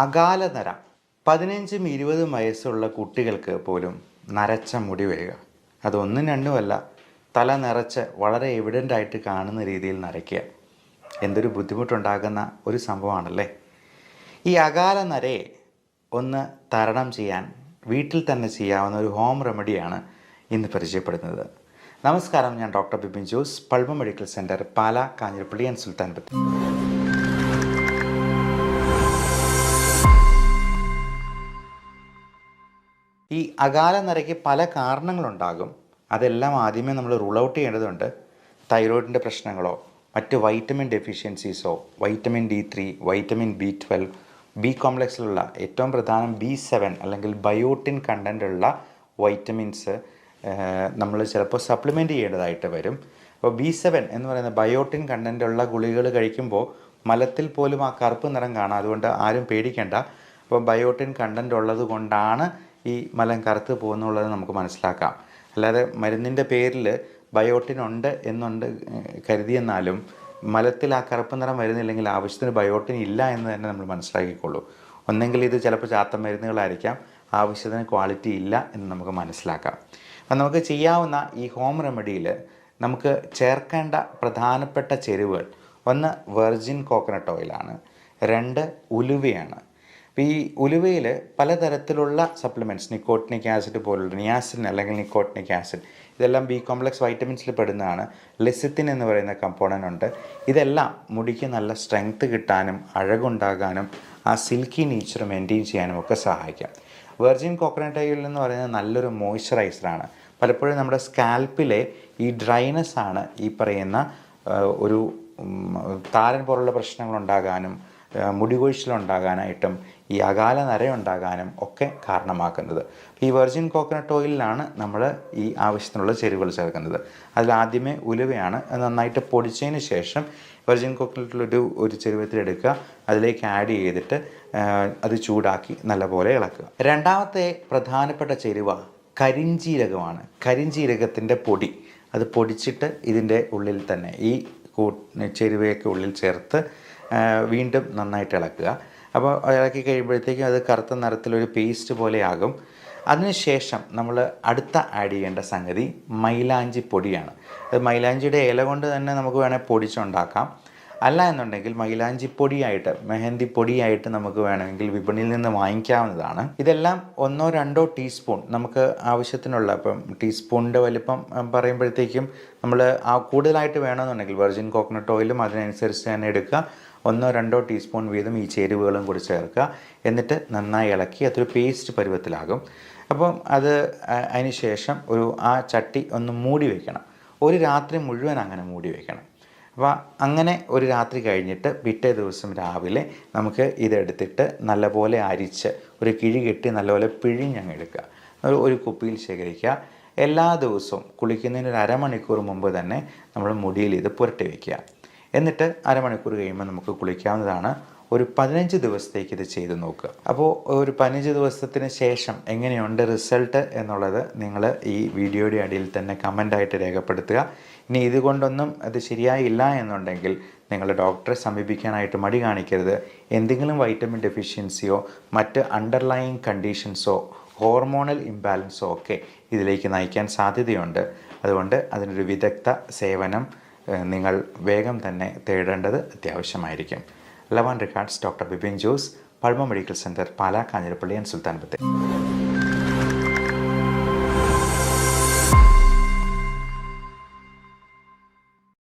അകാലനര 15-20 വയസ്സുള്ള കുട്ടികൾക്ക് പോലും നരച്ച മുടി വീഴുക. അതൊന്നും രണ്ടുമല്ല, തല നിറച്ച് വളരെ എവിഡൻ്റായിട്ട് കാണുന്ന രീതിയിൽ നരയ്ക്കുക. എന്തൊരു ബുദ്ധിമുട്ടുണ്ടാകുന്ന ഒരു സംഭവമാണല്ലേ. ഈ അകാലനരയെ ഒന്ന് തരണം ചെയ്യാൻ വീട്ടിൽ തന്നെ ചെയ്യാവുന്ന ഒരു ഹോം റെമഡിയാണ് ഇന്ന് പരിചയപ്പെടുന്നത്. നമസ്കാരം, ഞാൻ doctor Bipin Jose, Pulma medical centre, Pala, Kanjirappally and Sultan Bathery. ഈ അകാലനരയ്ക്ക് പല കാരണങ്ങളുണ്ടാകും. അതെല്ലാം ആദ്യമേ നമ്മൾ റൂൾ ഔട്ട് ചെയ്യേണ്ടതുണ്ട്. തൈറോയിഡിൻ്റെ പ്രശ്നങ്ങളോ മറ്റ് വൈറ്റമിൻ ഡെഫിഷ്യൻസീസോ, vitamin D3, vitamin B12, B കോംപ്ലക്സിലുള്ള ഏറ്റവും പ്രധാനം B7 അല്ലെങ്കിൽ ബയോട്ടിൻ കണ്ടൻ്റുള്ള വൈറ്റമിൻസ് നമ്മൾ ചിലപ്പോൾ സപ്ലിമെൻ്റ് ചെയ്യേണ്ടതായിട്ട് വരും. അപ്പോൾ B7 എന്ന് പറയുന്ന ബയോട്ടിൻ കണ്ടൻ്റുള്ള ഗുളികകൾ കഴിക്കുമ്പോൾ മലത്തിൽ പോലും ആ കറുപ്പ് നിറം കാണാം. അതുകൊണ്ട് ആരും പേടിക്കേണ്ട. അപ്പോൾ ബയോട്ടിൻ കണ്ടൻ്റ് ഉള്ളത് കൊണ്ടാണ് ഈ മലം കറുത്ത് പോകുന്നുള്ളത് നമുക്ക് മനസ്സിലാക്കാം. അല്ലാതെ മരുന്നിൻ്റെ പേരിൽ ബയോട്ടിൻ ഉണ്ട് എന്നുണ്ട് കരുതിയെന്നാലും മലത്തിൽ ആ കറുപ്പ് നിറം വരുന്നില്ലെങ്കിൽ ആവശ്യത്തിന് ബയോട്ടിൻ ഇല്ല എന്ന് തന്നെ നമ്മൾ മനസ്സിലാക്കിക്കൊള്ളൂ. ഒന്നെങ്കിൽ ഇത് ചിലപ്പോൾ ചാത്ത മരുന്നുകളായിരിക്കാം, ആവശ്യത്തിന് ക്വാളിറ്റി ഇല്ല എന്ന് നമുക്ക് മനസ്സിലാക്കാം. അപ്പം നമുക്ക് ചെയ്യാവുന്ന ഈ ഹോം റെമഡിയിൽ നമുക്ക് ചേർക്കേണ്ട പ്രധാനപ്പെട്ട ചേരുവകൾ: 1 വെർജിൻ കോക്കനട്ട് ഓയിലാണ്, 2 ഉലുവയാണ്. അപ്പോൾ ഈ ഉലുവയിൽ പലതരത്തിലുള്ള സപ്ലിമെൻറ്റ്സ്, നിക്കോട്ടിനിക് ആസിഡ് പോലുള്ള നിയാസിൻ അല്ലെങ്കിൽ നിക്കോട്ടിനിക് ആസിഡ്, ഇതെല്ലാം ബി കോംപ്ലക്സ് വൈറ്റമിൻസിൽ പെടുന്നതാണ്. ലെസിത്തിൻ എന്ന് പറയുന്ന കമ്പോണൻ്റ് ഉണ്ട്. ഇതെല്ലാം മുടിക്ക് നല്ല സ്ട്രെങ്ത് കിട്ടാനും അഴകുണ്ടാകാനും ആ സിൽക്കി നേച്ചർ മെയിൻറ്റെയിൻ ചെയ്യാനും ഒക്കെ സഹായിക്കാം. വെർജിൻ കോക്കനട്ട് ഓയിൽ എന്ന് പറയുന്നത് നല്ലൊരു മോയ്സ്ചറൈസറാണ്. പലപ്പോഴും നമ്മുടെ സ്കാൽപ്പിലെ ഈ ഡ്രൈനെസ് ആണ് ഈ പറയുന്ന ഒരു താരൻ പോലുള്ള പ്രശ്നങ്ങളുണ്ടാകാനും മുടികൊഴിച്ചിലുണ്ടാകാനായിട്ടും ഈ അകാല നരയുണ്ടാകാനും ഒക്കെ കാരണമാക്കുന്നത്. ഈ വെർജിൻ കോക്കനട്ട് ഓയിലിലാണ് നമ്മൾ ഈ ആവശ്യത്തിനുള്ള ചേരുവകൾ ചേർക്കുന്നത്. അതിലാദ്യമേ ഉലുവയാണ്. നന്നായിട്ട് പൊടിച്ചതിന് ശേഷം വെർജിൻ കോക്കനട്ടിലൊരു ചെരുവത്തിലെടുക്കുക, അതിലേക്ക് ആഡ് ചെയ്തിട്ട് അത് ചൂടാക്കി നല്ലപോലെ ഇളക്കുക. രണ്ടാമത്തെ പ്രധാനപ്പെട്ട ചേരുവ കരിഞ്ജീരകമാണ്. കരിഞ്ജീരകത്തിൻ്റെ പൊടി, അത് പൊടിച്ചിട്ട് ഇതിൻ്റെ ഉള്ളിൽ തന്നെ ഈ ചേരുവയൊക്കെ ഉള്ളിൽ ചേർത്ത് വീണ്ടും നന്നായിട്ട് ഇളക്കുക. അപ്പോൾ ഇളക്കി കഴിയുമ്പോഴത്തേക്കും അത് കറുത്ത നിറത്തിലൊരു പേസ്റ്റ് പോലെയാകും. അതിനുശേഷം നമ്മൾ അടുത്ത ആഡ് ചെയ്യേണ്ട സംഗതി മൈലാഞ്ചി പൊടിയാണ്. അത് മൈലാഞ്ചിയുടെ ഇല കൊണ്ട് തന്നെ നമുക്ക് വേണമെങ്കിൽ പൊടിച്ചുണ്ടാക്കാം. അല്ല എന്നുണ്ടെങ്കിൽ മൈലാഞ്ചി പൊടിയായിട്ട്, മെഹന്തി പൊടിയായിട്ട് നമുക്ക് വേണമെങ്കിൽ വിപണിയിൽ നിന്ന് വാങ്ങിക്കാവുന്നതാണ്. ഇതെല്ലാം 1-2 ടീസ്പൂൺ നമുക്ക് ആവശ്യത്തിനുള്ള, ഇപ്പം ടീസ്പൂണിൻ്റെ വലിപ്പം പറയുമ്പോഴത്തേക്കും നമ്മൾ ആ കൂടുതലായിട്ട് വേണമെന്നുണ്ടെങ്കിൽ വെർജിൻ കോക്കനട്ട് ഓയിലും അതിനനുസരിച്ച് തന്നെ എടുക്കുക. 1-2 ടീസ്പൂൺ വീതം ഈ ചേരുവകളും കൂടി ചേർക്കുക. എന്നിട്ട് നന്നായി ഇളക്കി അതൊരു പേസ്റ്റ് പരുവത്തിലാകും. അപ്പം അതിന് ശേഷം ആ ചട്ടി ഒന്ന് മൂടി വയ്ക്കണം. ഒരു രാത്രി മുഴുവൻ അങ്ങനെ മൂടി വയ്ക്കണം. അപ്പോൾ അങ്ങനെ ഒരു രാത്രി കഴിഞ്ഞിട്ട് പിറ്റേ ദിവസം രാവിലെ നമുക്ക് ഇതെടുത്തിട്ട് നല്ലപോലെ അരിച്ച് ഒരു കിഴി കെട്ടി നല്ലപോലെ പിഴിഞ്ഞങ്ങ് എടുക്കുക. ഒരു കുപ്പിയിൽ ശേഖരിക്കുക. എല്ലാ ദിവസവും കുളിക്കുന്നതിന് ഒരു അരമണിക്കൂർ മുമ്പ് തന്നെ നമ്മൾ മുടിയിൽ ഇത് പുരട്ടി വയ്ക്കുക. എന്നിട്ട് അരമണിക്കൂർ കഴിയുമ്പോൾ നമുക്ക് കുളിക്കാവുന്നതാണ്. ഒരു 15 ദിവസത്തേക്ക് ഇത് ചെയ്ത് നോക്കുക. അപ്പോൾ ഒരു 15 ദിവസത്തിന് ശേഷം എങ്ങനെയുണ്ട് റിസൾട്ട് എന്നുള്ളത് നിങ്ങൾ ഈ വീഡിയോയുടെ അടിയിൽ തന്നെ കമൻ്റായിട്ട് രേഖപ്പെടുത്തുക. ഇനി ഇതുകൊണ്ടൊന്നും അത് ശരിയായില്ല എന്നുണ്ടെങ്കിൽ നിങ്ങൾ ഡോക്ടറെ സമീപിക്കാനായിട്ട് മടി കാണിക്കരുത്. എന്തെങ്കിലും വൈറ്റമിൻ ഡെഫിഷ്യൻസിയോ മറ്റ് അണ്ടർലൈയിങ് കണ്ടീഷൻസോ ഹോർമോണൽ ഇംബാലൻസോ ഒക്കെ ഇതിലേക്ക് നയിക്കാൻ സാധ്യതയുണ്ട്. അതുകൊണ്ട് അതിനൊരു വിദഗ്ധ സേവനം നിങ്ങൾ വേഗം തന്നെ തേടേണ്ടത് അത്യാവശ്യമായിരിക്കും. Love and regards, doctor Bipin Jose, Pulma medical centre, Pala, Kanjirappally and Sultan Bathery.